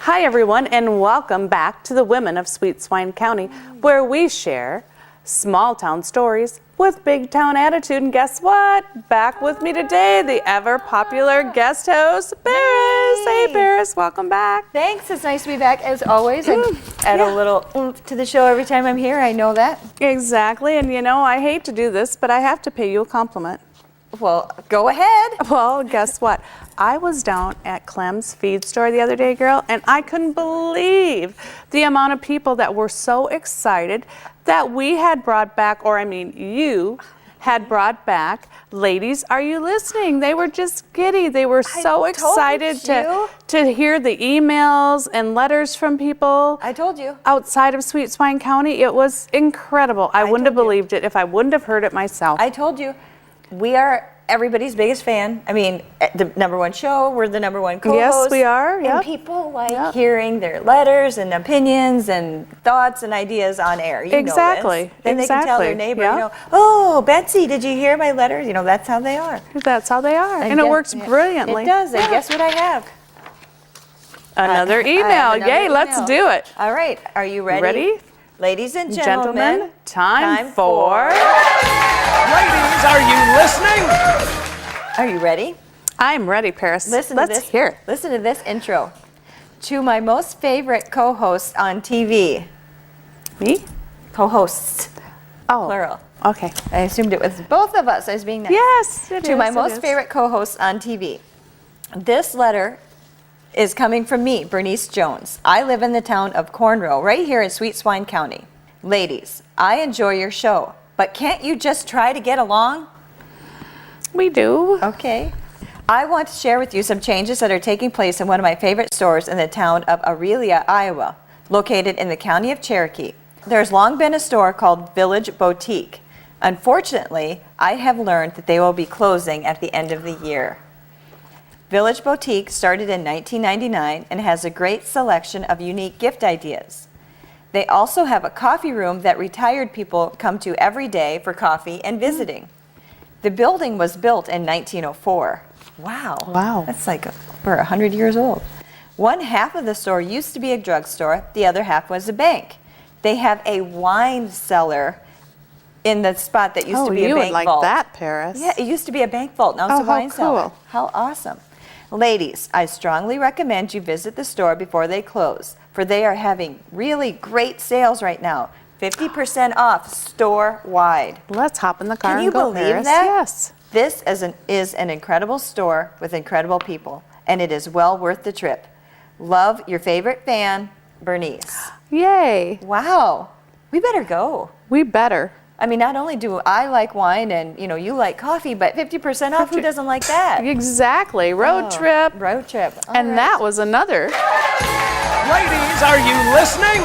Hi everyone, and welcome back to the Women of Sweet Swine County, where we share small town stories with big town attitude. And guess what? Back with me today, the ever popular guest host, Paris. Hey Paris, welcome back. Thanks, it's nice to be back as always. I add a little oomph to the show every time I'm here, I know that. Exactly, and you know, I hate to do this, but I have to pay you a compliment. Well, go ahead. Well, guess what? I was down at Clem's feed store the other day, girl, and I couldn't believe the amount of people that were so excited that we had brought back, or I mean, you had brought back Ladies, Are You Listening? They were just giddy. They were so excited to hear the emails and letters from people. I told you. Outside of Sweet Swine County. It was incredible. I wouldn't have believed it if I wouldn't have heard it myself. I told you. We are everybody's biggest fan. I mean, the #1 show, we're the #1 co-host. Yes, we are. Yep. And people like hearing their letters and opinions and thoughts and ideas on air. You exactly. know this. Then they can tell their neighbor, you know, oh, Betsy, did you hear my letters? You know, that's how they are. That's how they are. And it works brilliantly. It does. And guess what I have? Another email. Yay, let's do it. All right. Are you ready? Ready? Ladies and gentlemen, time for... Ladies, are you listening? Are you ready? I'm ready, Paris. Let's hear it. Listen to this intro. To my most favorite co-host on TV. Me? Co-hosts. Oh. Plural. Okay. I assumed it was both of us. I was being nice. Yes, it is. To my most favorite co-hosts on TV. This letter is coming from me, Bernice Jones. I live in the town of Cornrow, right here in Sweet Swine County. Ladies, I enjoy your show, but can't you just try to get along? We do. Okay. I want to share with you some changes that are taking place in one of my favorite stores in the town of Aurelia, Iowa, located in the county of Cherokee. There's long been a store called Village Boutique. Unfortunately, I have learned that they will be closing at the end of the year. Village Boutique started in 1999 and has a great selection of unique gift ideas. They also have a coffee room that retired people come to every day for coffee and visiting. The building was built in 1904. Wow. Wow. That's like we're 100 years old. One half of the store used to be a drugstore, the other half was a bank. They have a wine cellar in the spot that used to be a bank vault. Oh, you would like that, Paris. Yeah, it used to be a bank vault. Now it's a wine cellar. Cool. How awesome. Ladies, I strongly recommend you visit the store before they close, for they are having really great sales right now. 50% off store-wide. Let's hop in the car and go, Can you believe Paris. that? Yes. This is an incredible store with incredible people, and it is well worth the trip. Love, your favorite fan, Bernice. Yay. Wow. We better go. We better. I mean, not only do I like wine and, you know, you like coffee, but 50% off, who doesn't like that? Exactly. Road trip. Road trip. And that was another. Ladies, are you listening?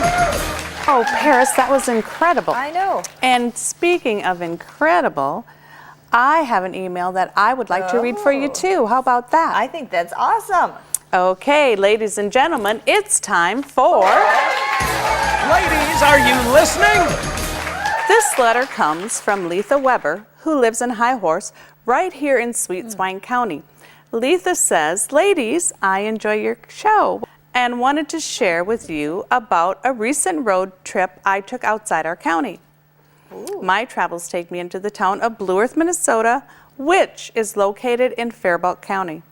Oh, Paris, that was incredible. I know. And speaking of incredible, I have an email that I would like to read for you too. How about that? I think that's awesome. Okay, ladies and gentlemen, it's time for... Ladies, are you listening? This letter comes from Letha Weber, who lives in High Horse, right here in Sweet Swine County. Letha says, ladies, I enjoy your show and wanted to share with you about a recent road trip I took outside our county. Ooh. My travels take me into the town of Blue Earth, Minnesota, which is located in Faribault County.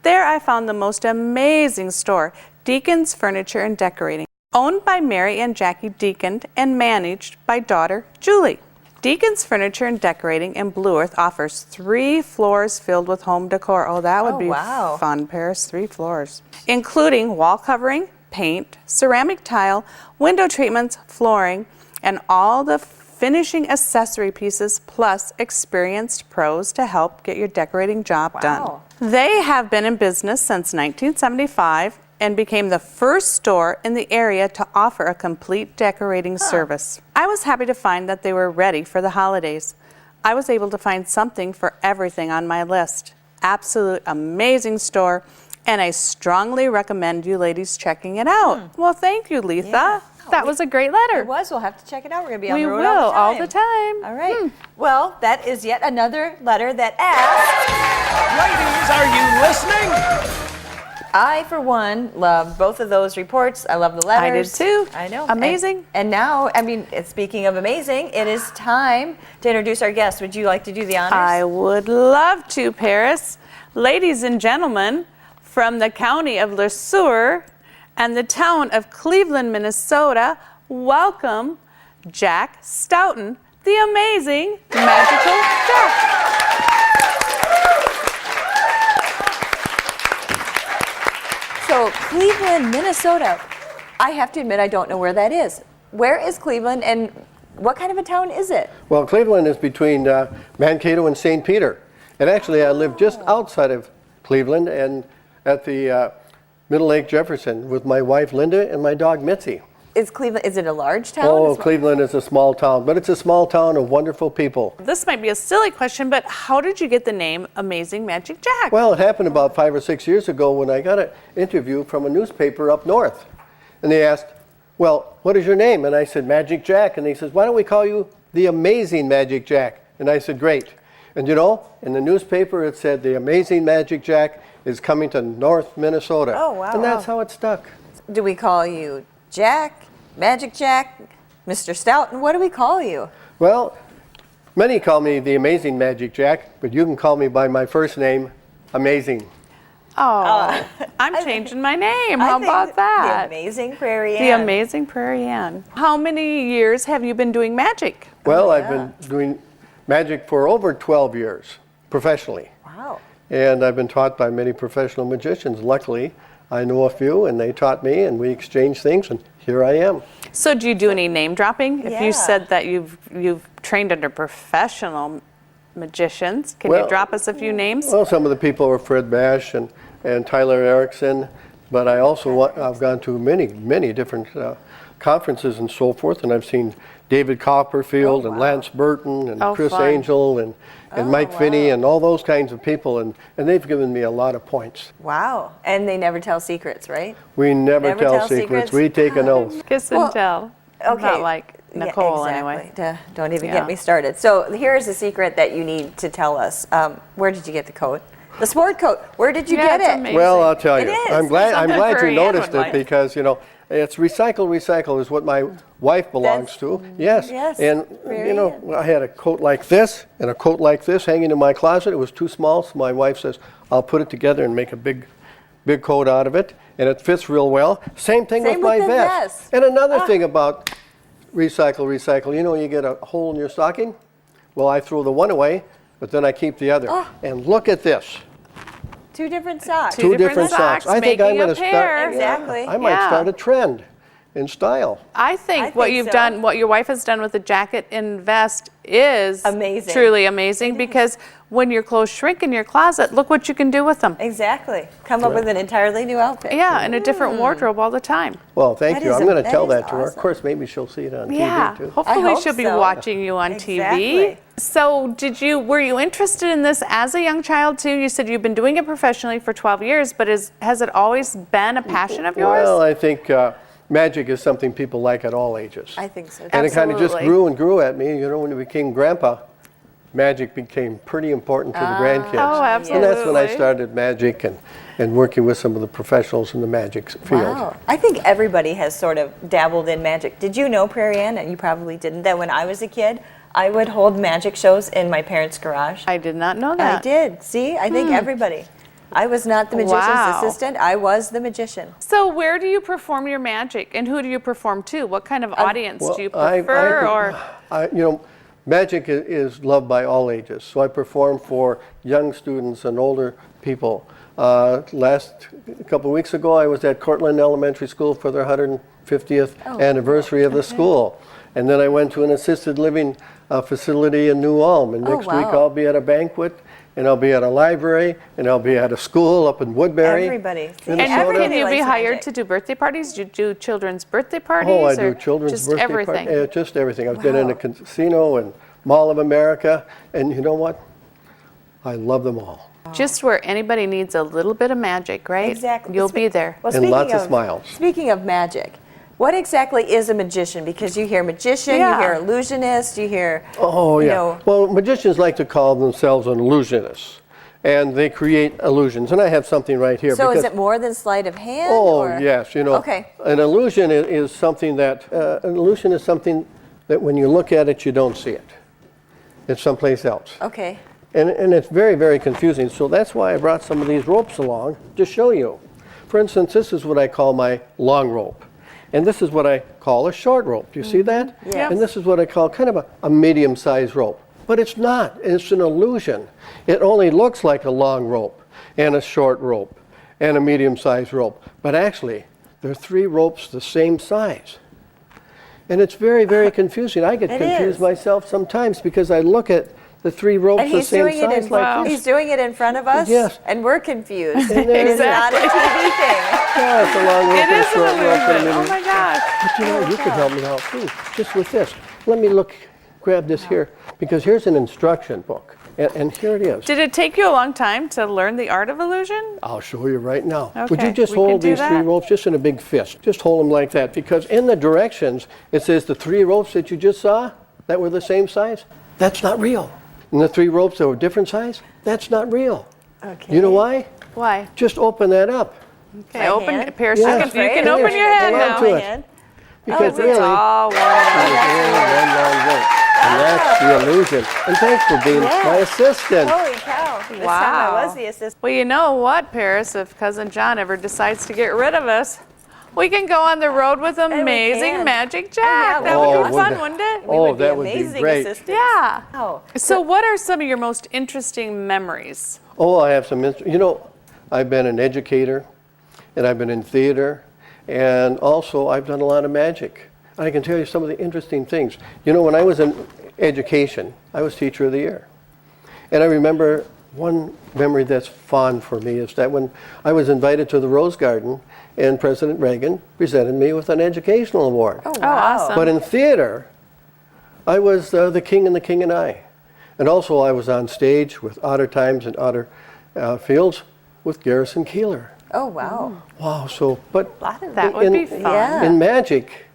There I found the most amazing store, Deacon's Furniture and Decorating, owned by Mary and Jackie Deacon and managed by daughter Julie. Deacon's Furniture and Decorating in Blue Earth offers 3 floors filled with home decor. Oh, that would be fun, Paris. 3 floors. Including wall covering, paint, ceramic tile, window treatments, flooring, and all the finishing accessory pieces, plus experienced pros to help get your decorating job done. They have been in business since 1975 and became the first store in the area to offer a complete decorating service. I was happy to find that they were ready for the holidays. I was able to find something for everything on my list. Absolute amazing store, and I strongly recommend you ladies checking it out. Well, thank you, Letha. Yeah. That was a great letter. It was. We'll have to check it out. We're going to be on the road We will, all the time. All right. Well, that is yet another letter that asks, Ladies, are you listening? I, for one, love both of those reports. I love the letters. I did too. I know. Amazing. And now, I mean, speaking of amazing, it is time to introduce our guest. Would you like to do the honors? I would love to, Paris. Ladies and gentlemen, from the county of Le Sueur and the town of Cleveland, Minnesota, welcome Jack Stoughton, the amazing Magical Jack. So, Cleveland, Minnesota. I have to admit, I don't know where that is. Where is Cleveland, and what kind of a town is it? Well, Cleveland is between Mankato and St. Peter. And actually, I live just outside of Cleveland and at the Middle Lake Jefferson with my wife, Linda, and my dog, Mitzi. Is Cleveland, is it a large town? Oh, Cleveland is a small town, but it's a small town of wonderful people. This might be a silly question, but how did you get the name Amazing Magic Jack? Well, it happened about 5 or 6 years ago when I got an interview from a newspaper up north. And they asked, well, what is your name? And I said, Magic Jack. And he says, why don't we call you the Amazing Magic Jack? And I said, great. And you know, in the newspaper it said the Amazing Magic Jack is coming to North Minnesota. Oh, wow. And that's how it stuck. Do we call you Jack, Magic Jack, Mr. Stoughton? What do we call you? Well, many call me the Amazing Magic Jack, but you can call me by my first name, Amazing. Oh, I'm changing my name. How about that? The Amazing Prairie The Ann. Amazing Prairie Ann. How many years have you been doing magic? Well, I've been doing magic for over 12 years, professionally. Wow. And I've been taught by many professional magicians. Luckily, I know a few, and they taught me, and we exchanged things, and here I am. So do you do any name dropping? If Yeah. you said that you've trained under professional magicians, can you Well- drop us a few names? Well, some of the people are Fred Bash and Tyler Erickson, but I also I've gone to many different conferences and so forth, and I've seen David Copperfield and Lance Burton and Oh, Chris fun. Angel and Mike Finney and all those kinds of people, and they've given me a lot of points. Wow. And they never tell secrets, right? We never Never tell tell secrets. secrets? We take an oath. Kiss and Well, tell. okay. Not like Nicole, yeah, anyway. exactly. Don't even Yeah. get me started. So here's a secret that you need to tell us. Where did you get the coat? The sport coat. Where did you Yeah, get it's it? amazing. Well, I'll tell It you. is. I'm glad Something you Prairie Ann noticed would it like. because, you know, it's recycle is what my wife belongs to. Yes. Yes, And, Prairie you know, Ann. I had a coat like this and a coat like this hanging in my closet. It was too small, so my wife says, I'll put it together and make a big coat out of it, and it fits real well. Same thing Same with my with the vest. vest. And another thing about recycle, you know, you get a hole in your stocking? Well, I throw the one away, but then I keep the other. And look at this. Two different socks. Two different socks, I think I'm making a going to pair. start. Exactly. I might Yeah. start a trend in style. I think what think you've so. done, what your wife has done with the jacket and vest is Amazing. truly amazing because when your clothes shrink in your closet, look what you can do with them. Exactly. Come up with an entirely new outfit. Yeah, and a different wardrobe all the time. Well, thank That you. is I'm a- going to that tell is that to her. Of awesome. course, maybe she'll see it on Yeah, TV too. hopefully hope she'll be so. watching you on Exactly. TV. So, were you interested in this as a young child too? You said you've been doing it professionally for 12 years, but has it always been a passion of yours? Well, I think magic is something people like at all ages. I think so. And it kind of just Absolutely. grew and grew at me. You know, when I became grandpa, magic became pretty important to the grandkids. Oh, And that's when I absolutely. started magic and working with some of the professionals in the magic field. Wow. I think everybody has sort of dabbled in magic. Did you know, Prairie Ann, and you probably didn't, that when I was a kid, I would hold magic shows in my parents' garage? I did not know that. I did. See, I think everybody. I was not the magician's Wow. assistant. I was the magician. So, where do you perform your magic, and who do you perform to? What kind of audience Well, do you prefer? or you know, magic is loved by all ages. So I perform for young students and older people. Last couple of weeks ago, I was at Cortland Elementary School for their 150th anniversary of the school. And then I went to an assisted living facility in New Ulm. And next week wow. I'll be at a banquet, and I'll be at a library, and I'll be at a school up in Woodbury. Everybody. See, and Minnesota. can you be likes hired magic. to do birthday parties? Do you do children's birthday parties? Oh, I or do children's just birthday everything? parties. Just everything. I've been in a Wow. casino and Mall of America, and you know what? I love them all. Just where anybody needs a little bit of magic, right? Exactly. You'll be there. Well, And speaking lots of smiles. Speaking of magic, what exactly is a magician? Because you hear magician, Yeah. you hear illusionist, you hear. Oh, you yeah. know- Well, magicians like to call themselves an illusionist. and they create illusions. And I have something right here. So is because- it more than sleight of hand? Oh, or? yes. Okay. An illusion is something that when you look at it, you don't see it. It's someplace else. Okay. And it's very, very confusing. So that's why I brought some of these ropes along to show you. For instance, this is what I call my long rope. And this is what I call a short rope. Do you see that? Yes. And this is what I call kind of a medium-sized rope. But it's not. It's an illusion. It only looks like a long rope and a short rope and a medium-sized rope. But actually, they're 3 ropes the same size. And it's very, very confusing. I get It confused is. myself sometimes because I look at the 3 ropes And the he's same doing it size in like this. he's doing it in front of us. Yes. And we're confused. And there it It's is. not a TV thing. Yeah, it's a long rope It and a is an short rope and a illusion. medium- Oh my gosh. But you know, you could help me out too, just with this. Let me grab this here, because here's an instruction book, and here it is. Did it take you a long time to learn the art of illusion? I'll show you right now. Would Okay, you just we can hold do these 3 that. ropes just in a big fist? Just hold them like that, because in the directions, it says the 3 ropes that you just saw, that were the same size, that's not real. And the 3 ropes that were different size, that's not real. Okay. You know why? Why? Just open that up. Okay, My open hand? it. Paris, Yes. you can Yes. open your hand Hold on now. to My it. hand. Because It's really, all one. there's only one long rope. And that's the illusion. And thanks for being Yeah. my assistant. Holy cow. This time Wow. I was the assistant. Well, you know what, Paris? If Cousin John ever decides to get rid of us, we can go on the road with Amazing can. Magic Jack. yeah, that Oh, would be would fun, that- wouldn't it? We Oh, would be that would be amazing great. assistants. Yeah. Oh. So, what are some of your most interesting memories? Oh, I have some, I've been an educator, and I've been in theater, and also I've done a lot of magic. I can tell you some of the interesting things. When I was in education, I was Teacher of the Year. And I remember one memory that's fond for me is that when I was invited to the Rose Garden, and President Reagan presented me with an educational award. Oh, Oh, wow. awesome. But in theater, I was the King and the King and I. And also I was on stage with Otter Times and Otter Fields with Garrison Keillor. Oh, wow. Wow, but That would be fun. Yeah. in magic,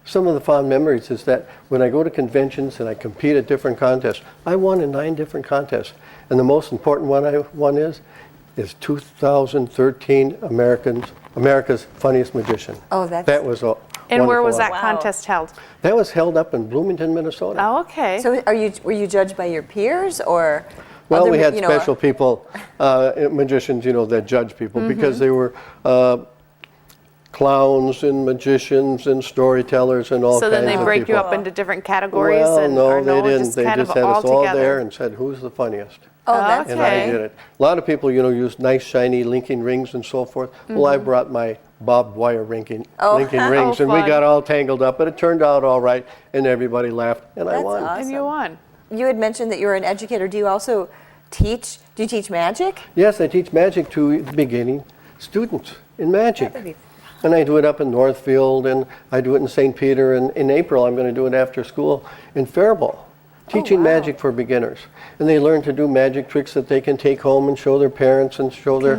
some of the fond memories is that when I go to conventions and I compete at different contests, I won in 9 different contests. And the most important one I won is 2013 America's Funniest Magician. Oh, that's- That was a And where wonderful was that honor. Wow. contest held? That was held up in Bloomington, Minnesota. Oh, okay. So were you judged by your peers or? Well, other, we had you know, special people, magicians, that judge people Mm-hmm. because they were clowns and magicians and storytellers and all So kinds then they of break people. you up into different categories? Well, and, no, or they didn't. Just They kind just of had us all together? there and said, "Who's the funniest?" Oh, that's And I Okay. did it. A lot of people, use nice, shiny linking rings and so forth. Well, I brought my barbed wire linking rings, and we fun. got all tangled up, but it turned out all right, and everybody laughed, and I That's won. awesome. And you won. You had mentioned that you were an educator. Do you also teach? Do you teach magic? Yes, I teach magic to the beginning students in magic. That would be And I do it up in Northfield, and I do it in St. Peter, and in April I'm going to do it after school in Faribault, teaching wow. magic for beginners. And they learn to do magic tricks that they can take home and show their parents and show their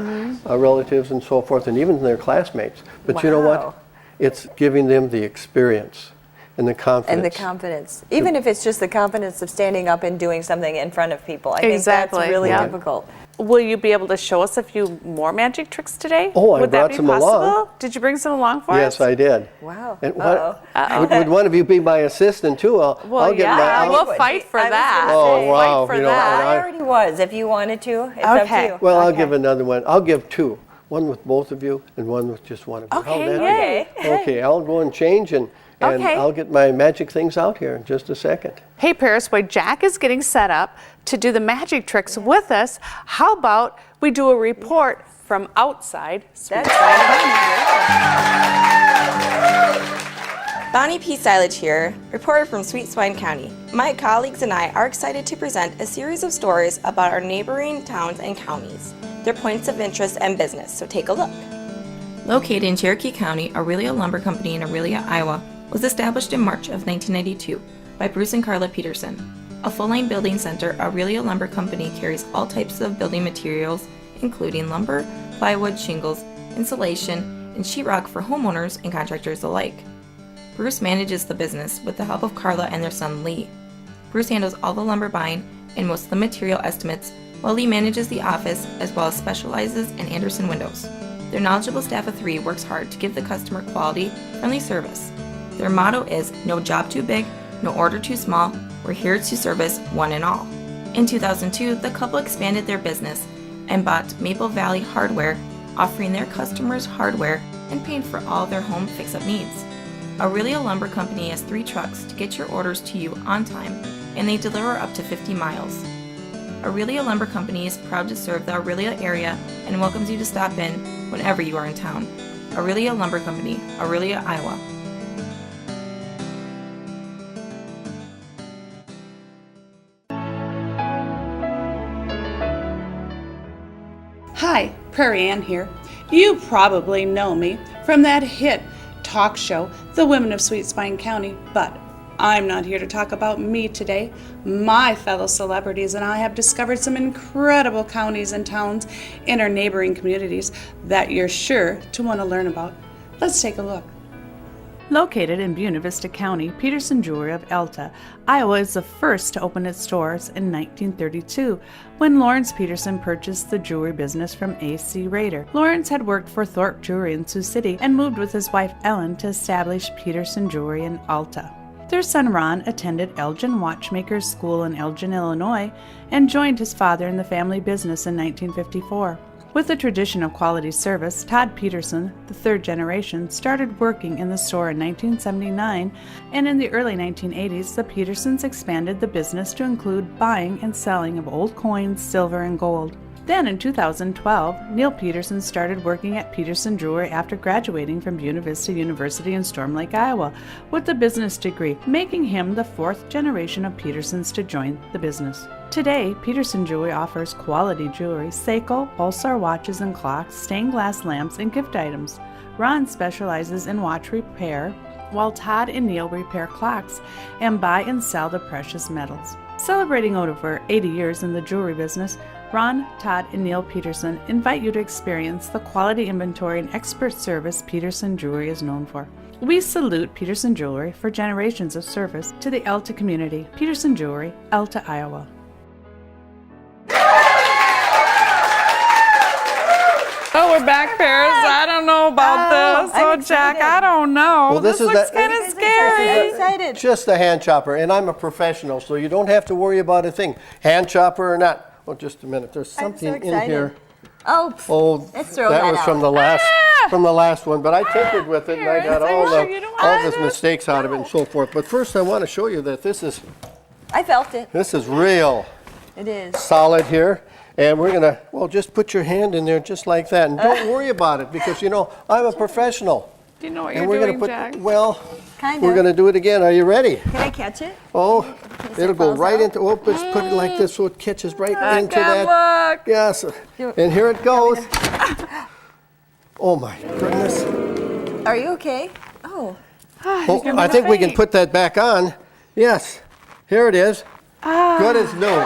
relatives and so forth, and even their classmates. But you know what? Wow. It's giving them the experience and the confidence. And the confidence. Even if it's just the confidence of standing up and doing something in front of people. I think Exactly, that's really yeah. difficult. Will you be able to show us a few more magic tricks today? Oh, I Would that brought be some possible? along. Did you bring some along for us? Yes, I did. Wow. And Uh-oh. would one of you be my assistant too? Well, I'll get yeah, my. I'll- we'll would fight be. for I was that. gonna Oh, say. wow, Fight for you know, that. I already was. If you wanted to, it's up to Okay. you. Well, I'll Okay. give another one. I'll give 2. One with both of you and one with just one of you. Okay, How'd that yay. be? Okay, I'll go and change and Okay. I'll get my magic things out here in just a second. Hey, Paris, while Jack is getting set up to do the magic tricks with us, how about we do a report from outside Swine Bonnie P. Silage here, reporter from Sweet Swine County. My colleagues and I are excited to present a series of stories about our neighboring towns and counties, their points of interest and business, so take a look. Located in Cherokee County, Aurelia Lumber Company in Aurelia, Iowa, was established in March of 1992 by Bruce and Carla Peterson. A full-line building center, Aurelia Lumber Company carries all types of building materials, including lumber, plywood, shingles, insulation, and sheetrock for homeowners and contractors alike. Bruce manages the business with the help of Carla and their son Lee. Bruce handles all the lumber buying and most of the material estimates while Lee manages the office as well as specializes in Anderson windows. Their knowledgeable staff of 3 works hard to give the customer quality, friendly service. Their motto is no job too big, no order too small, we're here to service one and all. In 2002, the couple expanded their business and bought Maple Valley Hardware, offering their customers hardware and paying for all their home fix-up needs. Aurelia Lumber Company has 3 trucks to get your orders to you on time, and they deliver up to 50 miles. Aurelia Lumber Company is proud to serve the Aurelia area and welcomes you to stop in whenever you are in town. Aurelia Lumber Company, Aurelia, Iowa. Hi, Prairie Ann here. You probably know me from that hit talk show, The Women of Sweet Swine County, but I'm not here to talk about me today. My fellow celebrities and I have discovered some incredible counties and towns in our neighboring communities that you're sure to want to learn about. Let's take a look. Located in Buena Vista County, Peterson Jewelry of Elta, Iowa is the first to open its doors in 1932 when Lawrence Peterson purchased the jewelry business from A.C. Rader. Lawrence had worked for Thorpe Jewelry in Sioux City and moved with his wife Ellen to establish Peterson Jewelry in Alta. Their son Ron attended Elgin Watchmakers School in Elgin, Illinois, and joined his father in the family business in 1954. With a tradition of quality service, Todd Peterson, the 3rd generation, started working in the store in 1979, and in the early 1980s, the Petersons expanded the business to include buying and selling of old coins, silver, and gold. Then in 2012, Neil Peterson started working at Peterson Jewelry after graduating from Buena Vista University in Storm Lake, Iowa, with a business degree, making him the 4th generation of Petersons to join the business. Today, Peterson Jewelry offers quality jewelry, Seiko, Pulsar watches and clocks, stained glass lamps, and gift items. Ron specializes in watch repair, while Todd and Neil repair clocks and buy and sell the precious metals. Celebrating over 80 years in the jewelry business, Ron, Todd, and Neil Peterson invite you to experience the quality inventory and expert service Peterson Jewelry is known for. We salute Peterson Jewelry for generations of service to the Elta community. Peterson Jewelry, Elta, Iowa. Oh, we're back, Paris. I don't know about this. I'm Oh, Jack, excited. I don't know. Well, this is looks that- kind of I'm scary. excited. Just a hand chopper, and I'm a professional, so you don't have to worry about a thing. Hand chopper or not. Oh, just a minute. There's I'm something so in excited. here. Oh, Oh, let's throw that that was out. from the last one, but I tinkered with it and I got Paris, are all you sure you don't all want the this? mistakes out of it and so forth. But first, I want to show you that this is I felt it. real It is. solid here. And we're gonna, well, just put your hand in there just like that, and don't worry about it because you know I'm a professional. Do you know what And you're we're doing, gonna put, Jack? well, Kind we're of. gonna do it again. Are you ready? Can I catch it? Oh, case it'll it go falls right out? into. Oh, let's put it like this so it catches right into Good that. luck. Yes, and here it goes. Oh my goodness. Are you okay? Oh. Oh, I think we can put that back on. Yes, here it is. Good as new.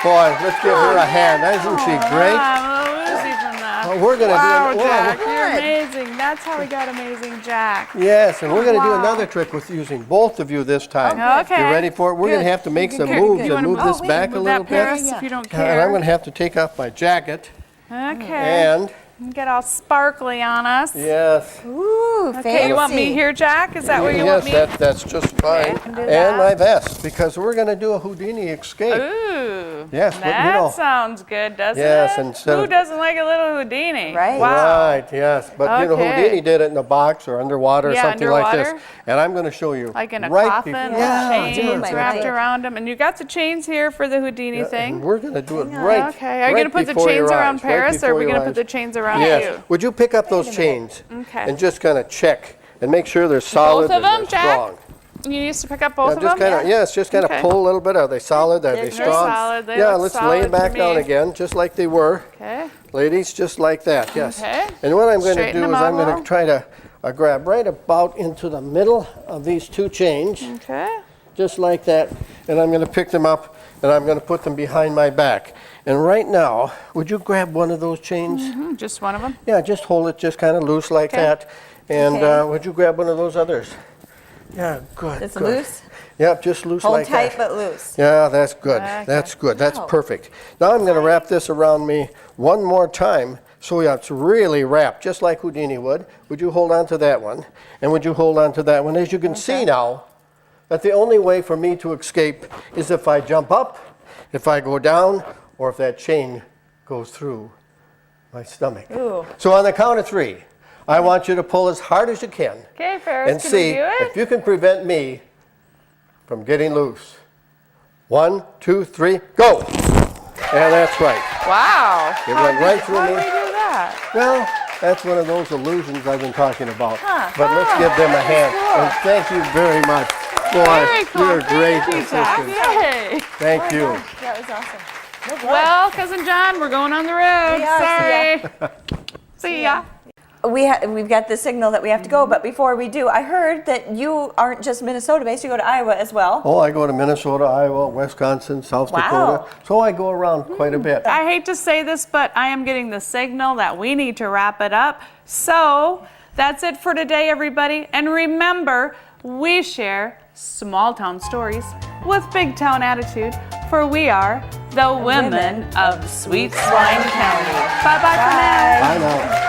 Boy, let's give her a hand. Isn't she great? I'm a little woozy from that. Oh, we're gonna Wow, do. Jack, Whoa. you're amazing. That's how we got Amazing Jack. Yes, and we're gonna do Wow. another trick with using both of you this time. Okay. You ready for it? We're gonna have to make some Good. moves You and wanna move this wait, back a Move little that, Paris, bit. if you don't And I'm care. gonna have to take off my jacket. Okay. And Get all sparkly on us. yes. Ooh, fancy. Okay, you want me here, Jack? Is that where you want Yes, me? that's just fine. can do And that. my vest, because we're going to do a Houdini escape. Ooh. Yes, but, you That know- sounds good, doesn't Yes, it? instead Who of- doesn't like a little Houdini? Right. Wow. Right, yes. But you know, Okay. Houdini did it in a box or underwater or Yeah, something like this. underwater. And I'm going to show you. Like in a right coffin before- with yeah, chains yes, my wrapped God. around them. And you got the chains here for the Houdini And thing. we're going to do it right. Okay. Are you right going to put the before your chains around eyes, right Paris, or are we before going to your put the eyes. chains around Yes. you? Would you pick up those chains Okay. and just kind of check and make sure they're solid Both of and they're them, Jack? strong? You used to pick up both Yeah, of just them? kind of, yes, just kind of Okay. pull a little bit. Are they solid? Are they They're strong? solid. They yeah, look let's lay solid them back to down me. again, just like they were. Okay. Ladies, just like that, yes. Okay. And what I'm going to Straighten do them is out I'm a going little. to try to grab right about into the middle of these two chains, Okay. just like that, and I'm going to pick them up and I'm going to put them behind my back. And right now, would you grab one of those chains? Just one of them? Yeah, just hold it just kind of loose like Okay. that. And Okay. would you grab one of those others? Yeah, good. It's good. loose. Yep, just loose Hold like tight that. but loose. Yeah, that's good. Okay. That's good. That's Wow. perfect. Now I'm going to wrap this around me one more time. So yeah, it's really wrapped, just like Houdini would. Would you hold on to that one? And would you hold on to that one? As you can see now, that the only way for me to escape is if I jump up, if I go down, or if that chain goes through my stomach. Ooh. So on the count of 3, I want you to pull as hard as you can. Okay, Ferris, And can see we do it? if you can prevent me from getting loose. 1, 2, 3, go! And that's right. Wow. It went right through How me. did we do that? Well, that's one of those illusions I've been talking about. Huh. But let's give them a hand. And thank you very much. Boy, Very cool. you're a great Thank you, Jack. assistant. Yay. Thank you. That was awesome. No blood. Well, Cousin John, we're going on the road. We are. Sorry. See ya. We've got the signal that we have to go, but before we do, I heard that you aren't just Minnesota-based, you go to Iowa as well. Oh, I go to Minnesota, Iowa, Wisconsin, South Wow. Dakota. So I go around quite a bit. I hate to say this, but I am getting the signal that we need to wrap it up. So that's it for today, everybody. And remember, we share small town stories with big town attitude, for we are the women of Sweet Swine County. Bye-bye for now. Bye now.